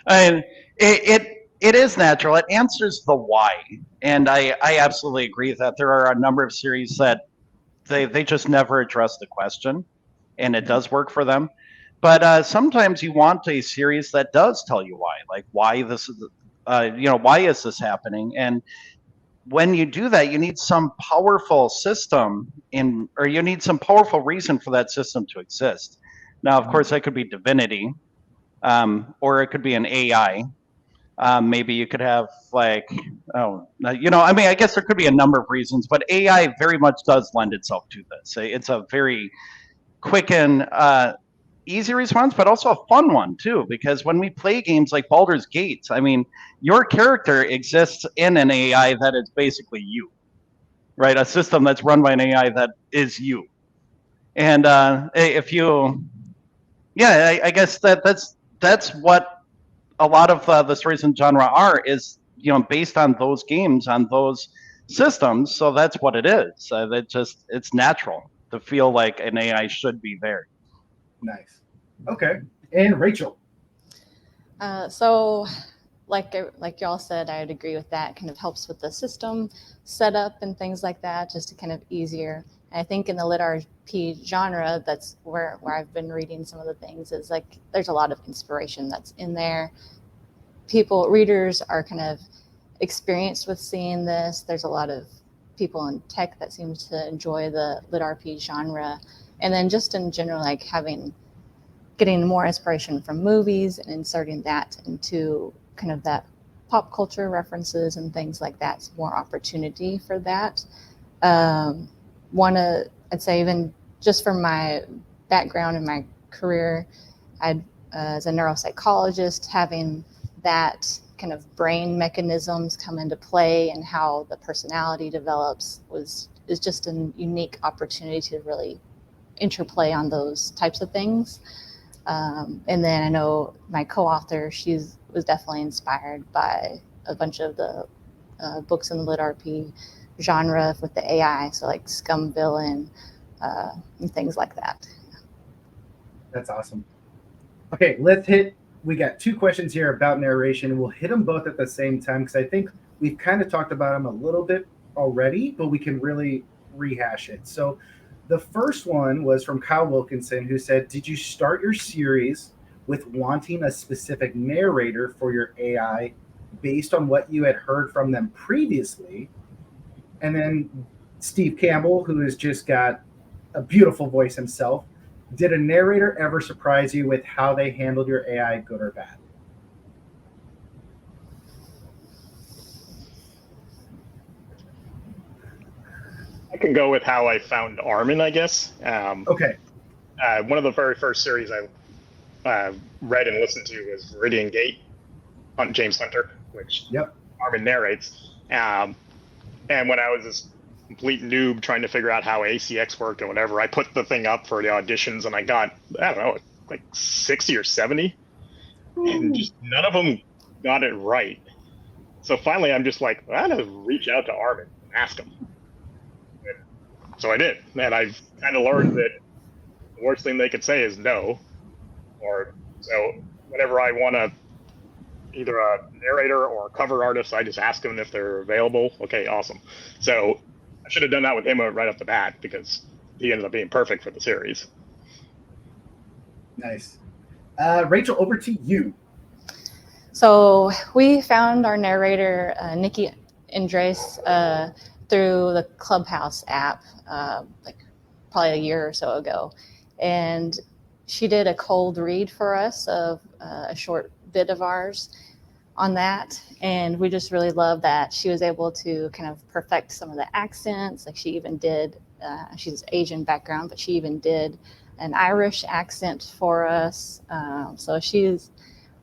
And it is natural. It answers the why. And I absolutely agree that there are a number of series that they just never address the question, and it does work for them. But sometimes you want a series that does tell you why, like why this is, why is this happening? And when you do that, you need some powerful system or you need some powerful reason for that system to exist. Now, of course, that could be divinity, or it could be an AI. Maybe you could have I guess there could be a number of reasons, but AI very much does lend itself to this. It's a very quick and easy response, but also a fun one too. Because when we play games like Baldur's Gate, I mean, your character exists in an AI that is basically you, right? A system that's run by an AI that is you. And if you, yeah, I guess that's what a lot of the stories in genre are, is based on those games, on those systems. So that's what it is. It's natural to feel like an AI should be there. Nice. Okay. And Rachel. So, like y'all said, I would agree with that. Kind of helps with the system setup and things like that, just to kind of easier. And I think in the lit RP genre, that's where I've been reading some of the things, is like there's a lot of inspiration that's in there. Readers are kind of experienced with seeing this. There's a lot of people in tech that seem to enjoy the lit RP genre, and then just in general, like getting more inspiration from movies and inserting that into kind of that pop culture references and things like that. It's more opportunity for that. I'd say, even just from my background and my career, as a neuropsychologist, having that kind of brain mechanisms come into play and how the personality develops is just a unique opportunity to really interplay on those types of things. And then I know my co-author, she was definitely inspired by a bunch of the books in the lit RP genre with the AI, so like Scum Villain and things like that. That's awesome. Okay, we got 2 questions here about narration. We'll hit them both at the same time because I think we've kind of talked about them a little bit already, but we can really rehash it. So the first one was from Kyle Wilkinson, who said, did you start your series with wanting a specific narrator for your AI based on what you had heard from them previously? And then Steve Campbell, who has just got a beautiful voice himself, did a narrator ever surprise you with how they handled your AI, good or bad? I can go with how I found Armin, I guess. Okay. One of the very first series I read and listened to was Viridian Gate, James Hunter, which Armin narrates. And when I was this complete noob trying to figure out how ACX worked or whatever, I put the thing up for the auditions and I got, I don't know, like 60 or 70. And just none of them got it right. So finally I'm just like, I'm going to reach out to Armin and ask him. So I did, and I've kind of learned that the worst thing they could say is no. So whenever I want either a narrator or a cover artist, I just ask them if they're available. Okay, awesome. So I should have done that with him right off the bat because he ended up being perfect for the series. Nice. Rachel, over to you. So we found our narrator, Nikki Andres, through the Clubhouse app, like probably a year or so ago. And she did a cold read for us of a short bit of ours on that. And we just really love that she was able to kind of perfect some of the accents. Like she even did, she's Asian background, but she even did an Irish accent for us. So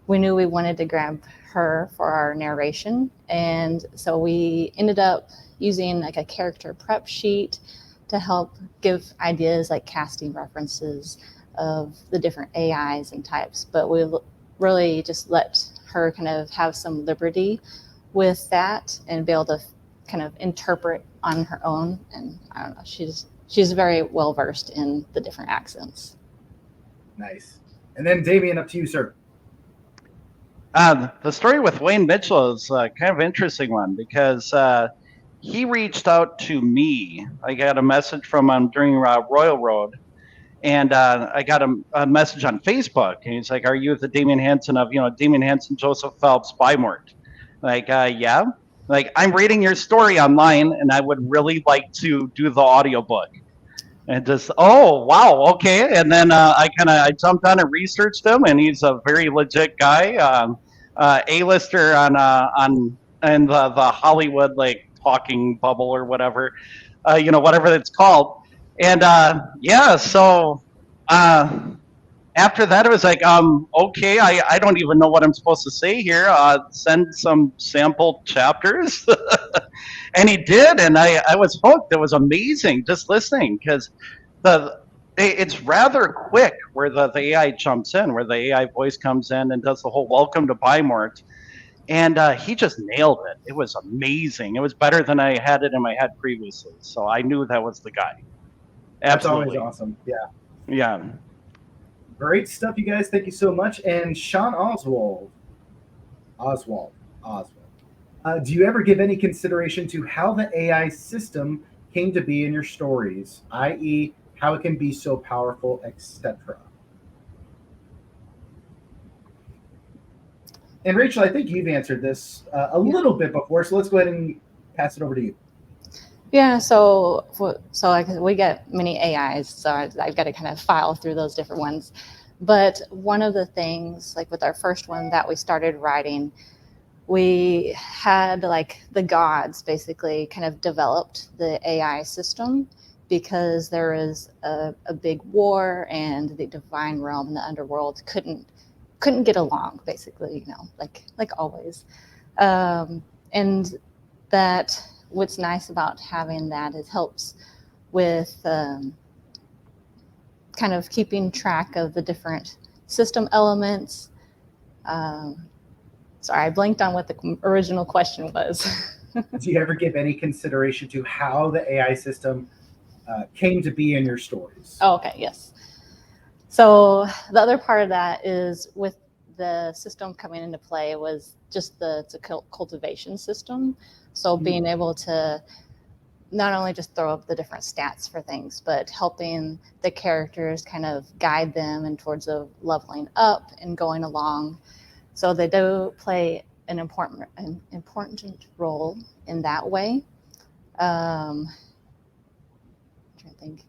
we knew we wanted to grab her for our narration. And so we ended up using like a character prep sheet to help give ideas like casting references of the different AIs and types. But we really just let her kind of have some liberty with that and be able to kind of interpret on her own. And I don't know, she's very well versed in the different accents. Nice. And then Damien, up to you, sir. The story with Wayne Mitchell is kind of an interesting one because he reached out to me. I got a message from him during Royal Road, and I got a message on Facebook, and he's like, "Are you the Damien Hansen of Damien Hansen, Joseph Phelps, Bymort?" Like, yeah. Like, I'm reading your story online, and I would really like to do the audiobook. And just, oh wow, okay. And then I jumped on and researched him, and he's a very legit guy, A-lister on the Hollywood like talking bubble or whatever, whatever it's called. And yeah, so After that, it was like, okay, I don't even know what I'm supposed to say here. Send some sample chapters. And he did, and I was hooked. It was amazing just listening because it's rather quick where the AI jumps in, where the AI voice comes in and does the whole welcome to Bymort. And he just nailed it. It was amazing. It was better than I had it in my head previously. So I knew that was the guy. That's always Absolutely. awesome. Yeah. Yeah. Great stuff, you guys. Thank you so much. And Sean Oswald. Do you ever give any consideration to how the AI system came to be in your stories, i.e., how it can be so powerful, etc.? And Rachel, I think you've answered this a little bit before, so let's go ahead and pass it over to you. Yeah, so like we get many AIs, so I've got to kind of file through those different ones. But one of the things, like with our first one that we started writing, we had like the gods basically kind of developed the AI system because there was a big war and the divine realm and the underworld couldn't get along, basically, like always. And that what's nice about having that, it helps with kind of keeping track of the different system elements. Sorry, I blanked on what the original question was. Do you ever give any consideration to how the AI system came to be in your stories? Oh, okay, yes. So the other part of that is with the system coming into play was just it's a cultivation system. So being able to not only just throw up the different stats for things, but helping the characters kind of guide them in towards of leveling up and going along. So they do play an important role in that way. I'm trying to think.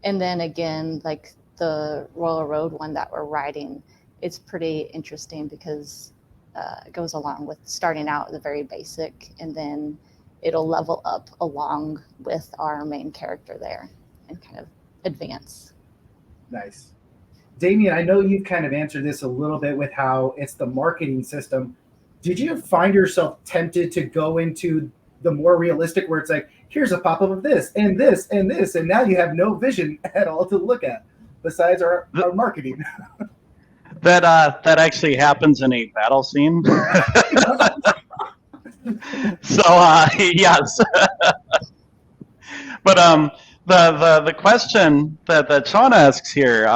And then again, like the Royal Road one that we're writing, it's pretty interesting because it goes along with starting out the very basic, and then it'll level up along with our main character there and kind of advance. Nice. Damien, I know you've kind of answered this a little bit with how it's the marketing system. Did you find yourself tempted to go into the more realistic where it's like, here's a pop-up of this and this and this, and now you have no vision at all to look at besides our marketing? That actually happens in a battle scene. So yes. But the question that Sean asks here,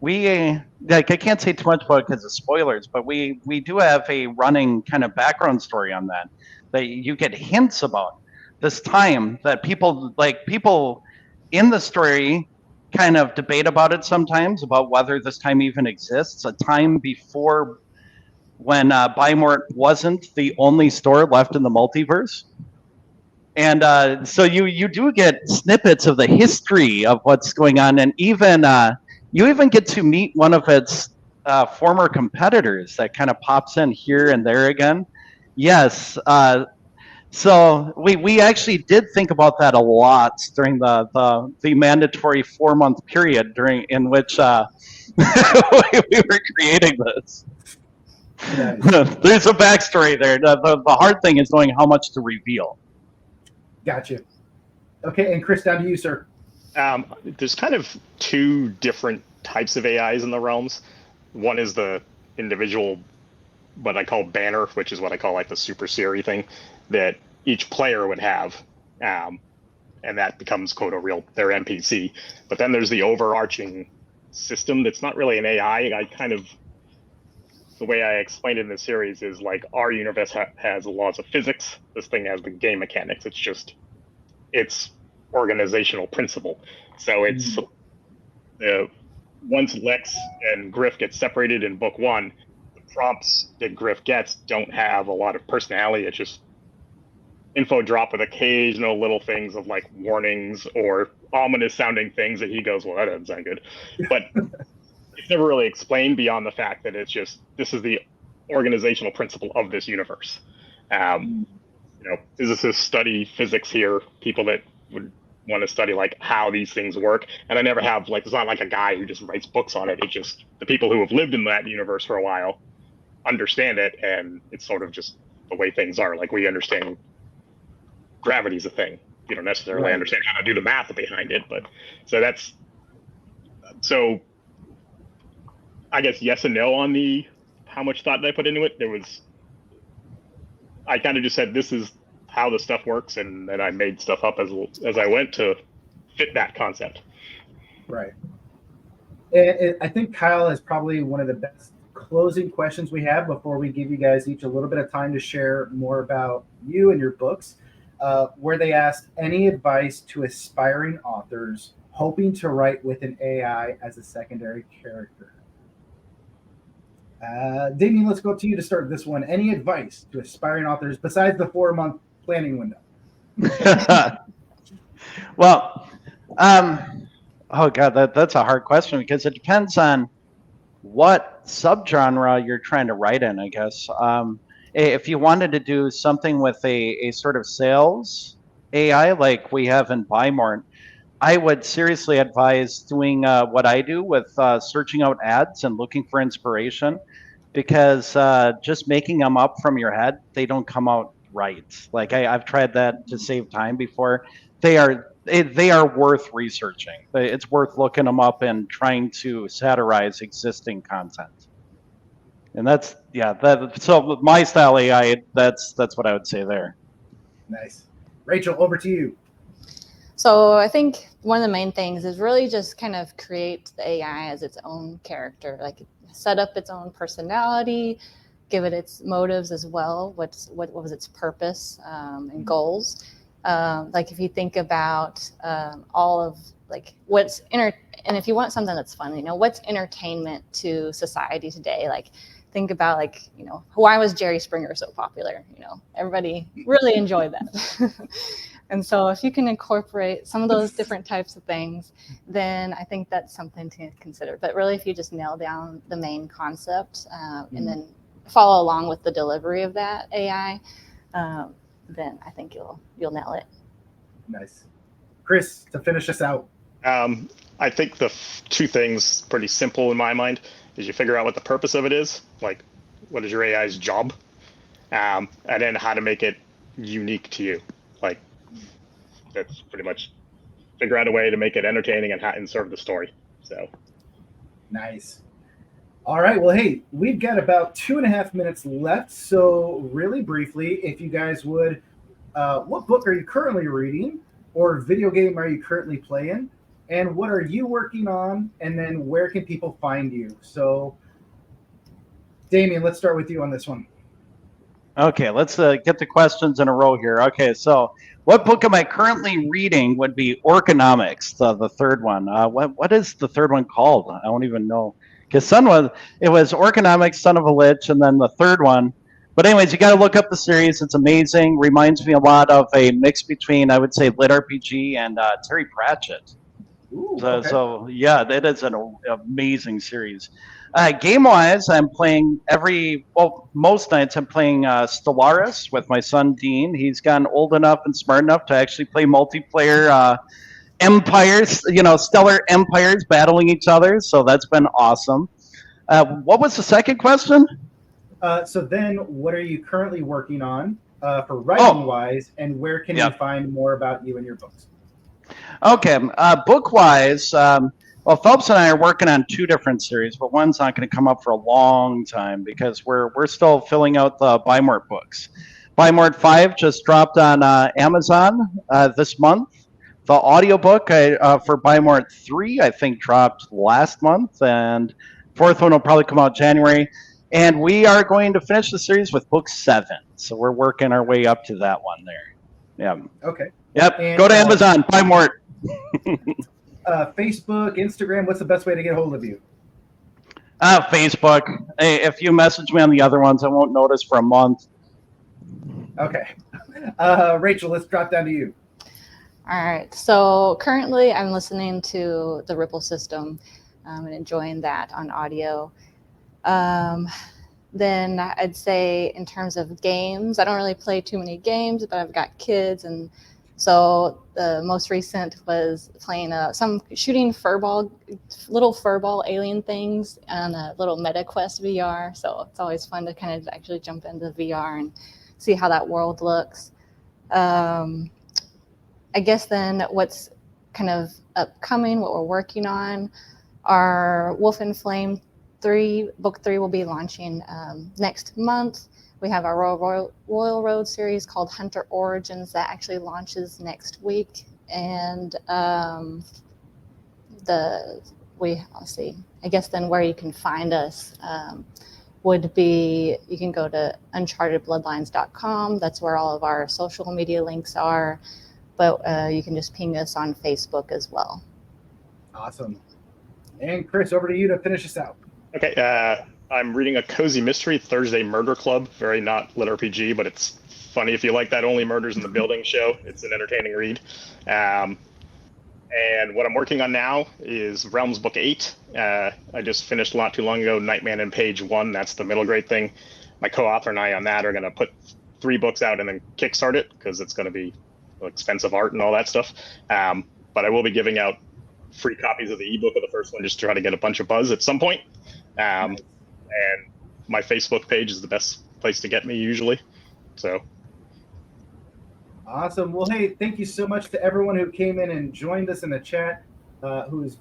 we like, I can't say too much about it because of spoilers, but we do have a running kind of background story on that you get hints about this time that people in the story kind of debate about it sometimes, about whether this time even exists, a time before when Bymort wasn't the only store left in the multiverse. And so you do get snippets of the history of what's going on, and even you even get to meet one of its former competitors that kind of pops in here and there again. Yes. So we actually did think about that a lot during the mandatory 4-month period in which we were creating this. Nice. There's a backstory there. The hard thing is knowing how much to reveal. Gotcha. Okay, and Chris, down to you, sir. There's kind of two different types of AIs in the realms. One is the individual, what I call banner, which is what I call like the super Siri thing that each player would have. And that becomes quote their NPC. But then there's the overarching system that's not really an AI. The way I explained it in the series is like our universe has laws of physics. This thing has the game mechanics. It's organizational principle. So it's once Lex and Griff get separated in book 1, the prompts that Griff gets don't have a lot of personality. It's just info drop with occasional little things of like warnings or ominous sounding things that he goes, well, that doesn't sound good. But it's never really explained beyond the fact that it's just, this is the organizational principle of this universe. Physicists study physics here, people that would want to study like how these things work. And I never have like, it's not like a guy who just writes books on it. It's just the people who have lived in that universe for a while understand it, and it's sort of just the way things are. Like, we understand gravity's a thing. You don't necessarily understand how to do the math behind it, but so I guess yes and no on the how much thought did I put into it. I kind of just said this is how the stuff works, and then I made stuff up as I went to fit that concept. Right. And I think Kyle is probably one of the best closing questions we have before we give you guys each a little bit of time to share more about you and your books, where they asked any advice to aspiring authors hoping to write with an AI as a secondary character. Damien, let's go to you to start this one. Any advice to aspiring authors besides the 4-month planning window? Well, oh God, that's a hard question because it depends on what subgenre you're trying to write in, I guess. If you wanted to do something with a sort of sales AI like we have in Buymort, I would seriously advise doing what I do with searching out ads and looking for inspiration, because just making them up from your head, they don't come out right. Like I've tried that to save time before. They are worth researching. It's worth looking them up and trying to satirize existing content. And that's so my style AI, that's what I would say there. Nice. Rachel, over to you. So I think one of the main things is really just kind of create the AI as its own character, like set up its own personality, give it its motives as well. What was its purpose and goals? Like if you think about all of like and if you want something that's fun, what's entertainment to society today? Like think about like, why was Jerry Springer so popular? Everybody really enjoyed that. And so if you can incorporate some of those different types of things, then I think that's something to consider. But really, if you just nail down the main concept and then follow along with the delivery of that AI, then I think you'll nail it. Nice. Chris, to finish us out. I think the two things, pretty simple in my mind, is you figure out what the purpose of it is, like what is your AI's job, and then how to make it unique to you. Like that's pretty much figure out a way to make it entertaining and serve the story. So nice. All right. Well, hey, we've got about 2.5 minutes left. So really briefly, if you guys would, what book are you currently reading, or video game are you currently playing, and what are you working on, and then where can people find you? So Damien, let's start with you on this one. Okay, let's get the questions in a row here. Okay, so what book am I currently reading would be Orconomics, the third one. What is the third one called? I don't even know. Because it was Orconomics, Son of a Lich, and then the third one. But anyways, you got to look up the series. It's amazing. Reminds me a lot of a mix between, I would say, Lit RPG and Terry Pratchett. Ooh, okay. So yeah, that is an amazing series. Game-wise, I'm playing most nights I'm playing Stellaris with my son Dean. He's gotten old enough and smart enough to actually play multiplayer empires, stellar empires battling each other. So that's been awesome. What was the second question? So then, what are you currently working on for writing-wise, and where can we find more about you and your books? Okay, book-wise, well, Phelps and I are working on 2 different series, but one's not going to come up for a long time because we're still filling out the Buymort books. Buymort 5 just dropped on Amazon this month. The audiobook for Buymort 3, I think, dropped last month, and 4th one will probably come out January. And we are going to finish the series with book 7, so we're working our way up to that one there. Yeah. Okay. Yep. And, go to Amazon, Buymort. Facebook, Instagram, what's the best way to get a hold of you? Facebook. Hey, if you message me on the other ones, I won't notice for a month. Okay. Rachel, let's drop down to you. All right. So currently I'm listening to the Ripple system and enjoying that on audio. Then I'd say in terms of games, I don't really play too many games, but I've got kids and So the most recent was playing shooting little furball alien things on a little MetaQuest VR. So it's always fun to kind of actually jump into VR and see how that world looks. I guess then what's kind of upcoming, what we're working on, our Wolf and Flame book 3 will be launching next month. We have our Royal Road series called Hunter Origins that actually launches next week. And I'll see, I guess then where you can find us would be, you can go to unchartedbloodlines.com. That's where all of our social media links are. But you can just ping us on Facebook as well. Awesome. And Chris, over to you to finish us out. Okay, I'm reading a cozy mystery, Thursday Murder Club. Very not lit RPG, but it's funny if you like that Only Murders in the Building show. It's an entertaining read. And what I'm working on now is Realms Book 8. I just finished not too long ago, Nightman and Page 1. That's the middle grade thing. My co-author and I on that are going to put 3 books out and then kickstart it because it's going to be expensive art and all that stuff. But I will be giving out free copies of the ebook of the first one just to try to get a bunch of buzz at some point. And my Facebook page is the best place to get me usually. So awesome. Well, hey, thank you so much to everyone who came in and joined us in the chat, who is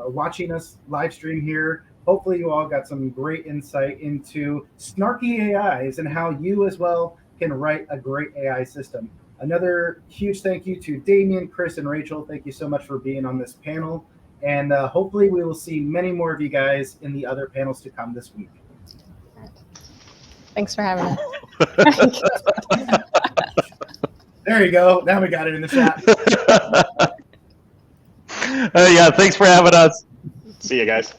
watching us live stream here. Hopefully you all got some great insight into Snarky AIs and how you as well can write a great AI system. Another huge thank you to Damien, Chris, and Rachel. Thank you so much for being on this panel. And hopefully we will see many more of you guys in the other panels to come this week. Thanks for having us. There you go. Now we got it in the chat. Yeah, thanks for having us. see you guys.